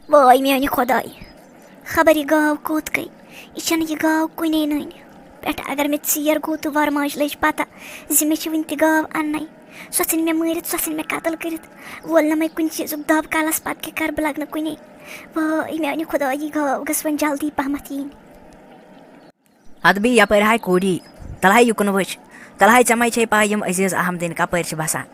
وای میانہِ خۄداے خبر یہِ گاو کوٚت گٔے یہِ چھَنہٕ یہِ گاو کُنے نٔنۍ پٮ۪ٹھٕ اگر مےٚ ژیر گوٚو تہٕ وۄرٕ ماجہِ لٔج پَتہ زِ مےٚ چھِ وٕنہِ تہِ گاو اَننَے سۄ ژھٕنہِ مےٚ مٲرِتھ سۄ ژھٕنہِ مےٚ قتل کٔرِتھ وول نہٕ مےٚ کُنہِ چیٖزُک دَب کَلَس پَتہٕ کیٛاہ کَرٕ بہٕ لَگہٕ نہٕ کُنے وای میانہِ خۄداے یہِ گاو گٔژھ وۄنۍ جلدی پہمَتھ یِنۍ اَدٕ بیٚیہِ یَپٲرۍ ہاے کوٗری تَلہٕ ہاے یُکُن وٕچھ تَلہٕ ہاے ژےٚ مَے چھے پاے یِم عزیٖز احمدٕنۍ کَپٲرۍ چھِ بَسان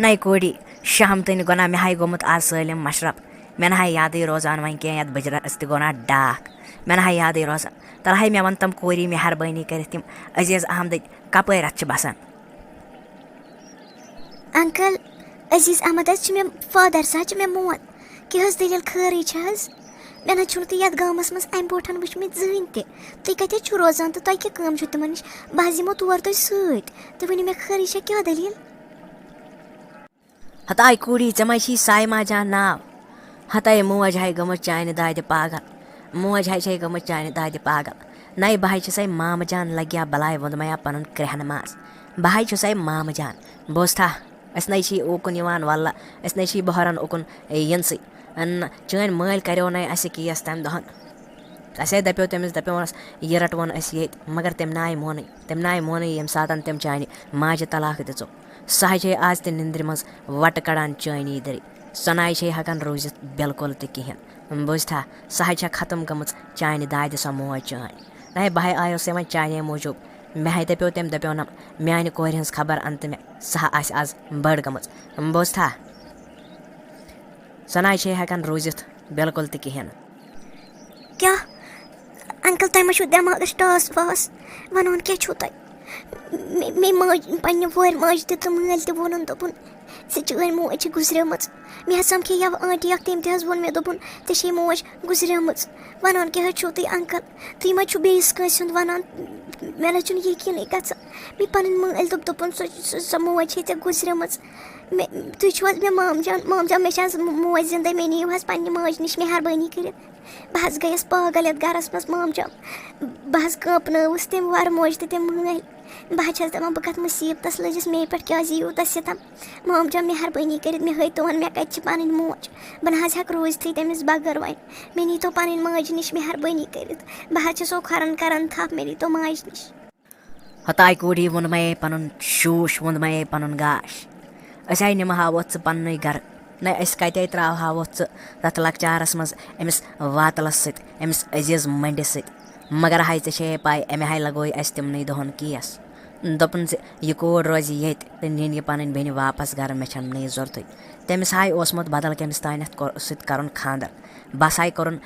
نَے کوٗری شہمتٕنۍ گۄناہ مےٚ ہاے گوٚمُت آز سٲلِم مشرف مےٚ نہ ہاے یادٕے روزان وۄنۍ کینٛہہ یَتھ بٕجرَس تہِ گوٚو نا ڈاکھ مےٚ نہ ہاے یادٕے روزان تَلہٕ ہاے مےٚ وَن تِم کوٗری مہربٲنی کٔرِتھ تِم عزیٖز احمدٕنۍ کَپٲرۍ اَتھ چھِ بَسان انکل عزیٖز احمد حظ چھِ مےٚ فادر سُہ حظ چھِ مےٚ مول کیٛاہ حظ دٔلیٖل خٲرٕے چھِ حظ مےٚ نہ حظ چھُنہٕ تُہۍ یَتھ گامَس منٛز اَمہِ برونٛٹھ وٕچھمٕتۍ زٕہٕنۍ تہِ تُہۍ کَتہِ حظ چھُو روزان تہٕ تۄہہِ کیٛاہ کٲم چھُو تِمن نِش بہٕ حظ یِمو تور تۄہہِ سۭتۍ تُہۍ ؤنِو مےٚ خٲرٕے چھےٚ کیٛاہ دٔلیٖل ہتاے کوٗری ژےٚ مَے چھی سایما جان ناو ہتاے موج ہاے گٔمٕژ چانہِ دادِ پاگل موج ہاے چھے گٔمٕژ چانہِ دادِ پاگل نَے بہٕ ہاے چھُسے مامہٕ جان لگیا بلاے ووٚنمَیا پَنُن کرٛٮ۪ہنہٕ ماس بہٕ ہاے چھُسے مامہٕ جان بوزتھا أسۍ نَے چھی اوکُن یِوان وَلہٕ أسۍ نَے چھی بہران اُکُن یِنسٕے چٲنۍ مٲلۍ کَریو نَے اَسہِ کیس تَمہِ دۄہن اَسے دَپیو تٔمِس دَپیوس یہِ رَٹوون أسۍ ییٚتہِ مگر تٔمۍ ناے مونٕے ییٚمہِ ساتہٕ تٔمۍ چانہِ ماجہِ طلاق دِژو سۄ حظ چھے آز تہِ نِندرِ منٛز وَٹہٕ کَڑان چٲنی دٔرِ سۄ ناے چھے ہٮ۪کان روٗزِتھ بِلکُل تہِ کِہیٖنۍ بوٗزتھا سۄ حظ چھےٚ ختم گٔمٕژ چانہِ دادِ سۄ موج چٲنۍ نَے بہٕ ہاے آیوسے وۄنۍ چانے موٗجوٗب مےٚ ہاے دَپیو تٔمۍ دَپیو نہ میانہِ کورِ ہٕنٛز خبر اَن تہٕ مےٚ سۄ آسہِ آز بٔڑ گٔمٕژ بوٗزتھا سۄ ناے چھے ہٮ۪کان روٗزِتھ بِلکُل تہِ کِہیٖنۍ کیٛاہ انکل تۄہہِ ما چھُو دٮ۪ماغَس ٹاس واس وَنان کیٛاہ چھُو تۄہہِ مےٚ ماجہِ پنٛنہِ وورِ ماجہِ تہِ تہٕ مٲلۍ تہِ ووٚنُن دوٚپُن زِ چٲنۍ موج چھِ گُزریمٕژ مےٚ حظ سَمکھے یَوٕ آنٹی اَکھ تٔمۍ تہِ حظ ووٚن مےٚ دوٚپُن ژےٚ چھے موج گُزریمٕژ وَنان کیٛاہ حظ چھُو تُہۍ انکل تُہۍ ما چھُو بیٚیِس کٲنٛسہِ ہُنٛد وَنان مےٚ نہ حظ چھُنہٕ یقیٖنٕے گژھان مےٚ پَنٕنۍ مٲلۍ دوٚپُن سۄ موج چھے ژےٚ گُزریمٕژ تُہۍ چھِو حظ مےٚ مام جان مےٚ چھِ حظ موج زِندَے مےٚ نِیِو حظ پنٛنہِ ماجہِ نِش مہربٲنی کٔرِتھ بہٕ حظ گٔیَس پاگل یَتھ گَرَس منٛز مام جان بہٕ حظ کٲنٛپنٲوٕس تٔمۍ وَرٕ موج تہٕ تٔمۍ مٲلۍ بہٕ حظ چھَس دَپان بہٕ کَتھ مُصیٖبتَس لٔجِس مے پٮ۪ٹھ کیٛازِ یوٗتاہ سِتَم مام جان مہربٲنی کٔرِتھ مےٚ ہٲیتون مےٚ کَتہِ چھِ پَنٕنۍ موج بہٕ نہ حظ ہٮ۪کہٕ روٗزتھٕے تٔمِس بغٲر وۄنۍ مےٚ نیٖتو پَنٕنۍ ماجہِ نِش مہربٲنی کٔرِتھ بہٕ حظ چھَسو کھۄرَن کَران تھَپھ مےٚ نیٖتو ماجہِ نِش ہتاے کوٗری ووٚن مَے پَنُن شوٗش ووٚن مَے پَنُن گاش أسۍ آے نِمہٕ ہاوتھ ژٕ پَننُے گرٕ نَے أسۍ کَتے ترٛاوہاوتھ ژٕ تَتھ لۄکچارَس منٛز أمِس واتلَس سۭتۍ أمِس عزیٖز مٔنڈِس سۭتۍ مگر ہاے ژےٚ چھے پاے أمۍ ہاے لگوٚو اَسہِ تِمنٕے دۄہَن کیس دوٚپُن زِ یہِ کوٗر روزِ ییٚتہِ تہٕ نِنہِ یہِ پَنٕنۍ بیٚنہِ واپَس گرٕ مےٚ چھَنہٕ نہٕ یہِ ضوٚرتھٕے تٔمِس ہاے اوسمُت بدل کٔمِس تانٮ۪تھ سۭتۍ کَرُن خاندر بَس ہاے کوٚرُن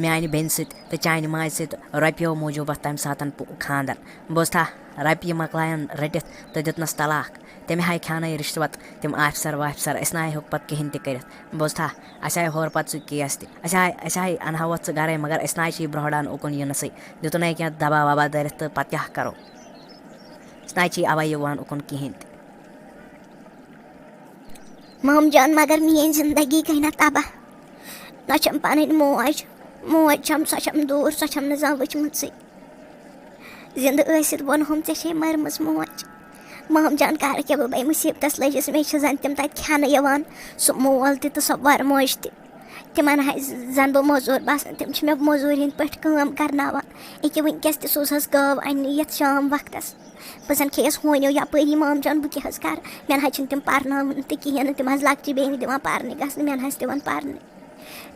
میانہِ بیٚنہِ سۭتۍ تہٕ چانہِ ماجہِ سۭتۍ رۄپیو موٗجوٗب تَمہِ ساتہٕ خاندر بوٗزتھا رۄپیہِ مۄکلایَن رٔٹِتھ تہٕ دیُتنَس طلاق تٔمۍ ہاے کھیٛانٲے رِشوت تِم آفِسر وافِسر أسۍ نہ آے ہیوٚکھ پَتہٕ کِہیٖنۍ تہِ کٔرِتھ بوٗزتھا اَسہِ آے ہورٕ پَتہٕ سُہ کیس تہِ أسۍ آے اَنہاوتھ ژٕ گرے مگر أسۍ نہ چھِ برٛونٛہڑان اُکُن یِنسٕے دیُتُنَے کینٛہہ دبا وبا دٲرِتھ تہٕ پَتہٕ کیٛاہ کَرو أسۍ نہ چھِ اَوَے یِوان اُکُن کِہیٖنۍ تہِ مام جان مگر میٛٲنۍ زندگی گٔے نہ تباہ نہ چھَم پَنٕنۍ موج چھَم سۄ چھَم دوٗر سۄ چھَم نہٕ زانٛہہ وٕچھمٕژٕے زِندٕ ٲسِتھ ووٚنہوم ژےٚ چھے مٔرمٕژ موج مام جان کَرٕ کیٛاہ بہٕ مُصیٖبتَس لٔجِس مےٚ چھِ زَن تِم تَتہِ کھٮ۪نہٕ یِوان سُہ مول تہِ تہٕ سۄ وَرٕ موج تہِ تِمَن ہاے زَن بہٕ موزوٗر باسان تِم چھِ مےٚ موزوٗرۍ ہِنٛدۍ پٲٹھۍ کٲم کَرناوان أکیٛاہ وٕنۍکٮ۪س تہِ سوٗز حظ گٲو اَننہِ یَتھ شام وقتَس بہٕ زَن کھیٚیَس ہونیو یَپٲری مام جان بہٕ کیٛاہ حظ کَرٕ مےٚ نہ حظ چھِنہٕ تِم پَرناوان تہِ کِہیٖنۍ نہٕ تِم حظ لۄکچہِ بیٚنہِ دِوان پَرنہِ گژھنہٕ مےٚ نہ حظ دِوان پَرنہِ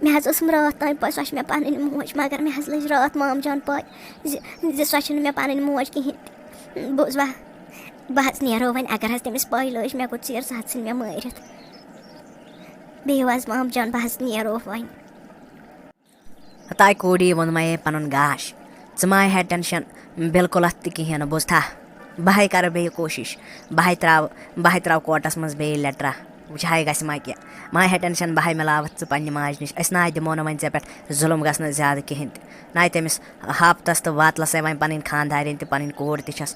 مےٚ حظ ٲسٕم راتھ تانۍ پاے سۄ چھِ مےٚ پَنٕنۍ موج مگر مےٚ حظ لٔج راتھ مام جان پاے زِ سۄ چھِنہٕ مےٚ پَنٕنۍ موج کِہیٖنۍ تہِ بوٗزوا بہٕ حظ نیرو وۄنۍ اگر حظ تٔمِس پاے لٲج مےٚ گوٚو ژیر سُہ حظ ژھٕنہِ مےٚ مٲرِتھ بِہِو حظ مام جان بہٕ حظ نیرو وۄنۍ ہتاے کوٗری ووٚن مَے پَنُن گاش ژٕ ما ہے ٹٮ۪نشَن بِلکُل اَتھ تہِ کِہیٖنۍ نہٕ بوٗزتھا بہٕ ہاے کَرٕ بیٚیہِ کوٗشِش بہٕ ہاے ترٛاوٕ کوٹَس منٛز بیٚیہِ لیٹرا وٕچھ ہاے گژھِ ما کینٛہہ ما ہے ٹٮ۪نشَن بہٕ ہاے مِلاوَتھ ژٕ پنٛنہِ ماجہِ نِش أسۍ نہ دِمو نہٕ وۄنۍ ژےٚ پٮ۪ٹھ ظُلم گژھنہٕ زیادٕ کِہیٖنۍ تہِ نَے تٔمِس ہاپتَس تہٕ واتلَسَے وۄنۍ پَنٕنۍ خاندارٮ۪ن تہِ پَنٕنۍ کوٗر تہِ چھَس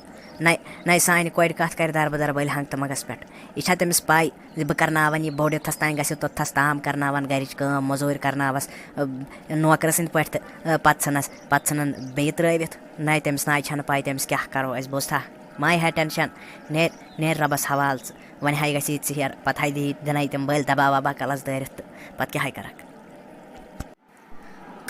نَے سانہِ کورِ کَتھ کَرِ دربٕدر بٔلۍ ہنٛگ تہٕ منٛگَس پٮ۪ٹھ یہِ چھےٚ تٔمِس پاے زِ بہٕ کَرناوَن یہِ بوٚڑ یوٚتتھَس تانۍ گژھِ توٚتتھَس تام کَرناوَن گَرِچ کٲم موٚزوٗرۍ کَرناوَس نوکرٕ سٕنٛدۍ پٲٹھۍ تہٕ پَتہٕ ژھٕنَن بیٚیہِ ترٛٲوِتھ نَے تٔمِس نَے چھَنہٕ پاے تٔمِس کیٛاہ کَرو أسۍ بوٗزتھا ما ہے ٹٮ۪نشَن نیرِ رۄبَس حوالہٕ ژٕ وۄنۍ ہاے گژھی ژیر پَتہٕ ہاے دِنَے تِم بٔلۍ دبا وبا کَلَس دٲرِتھ تہٕ پَتہٕ کیٛاہ ہاے کَرَکھ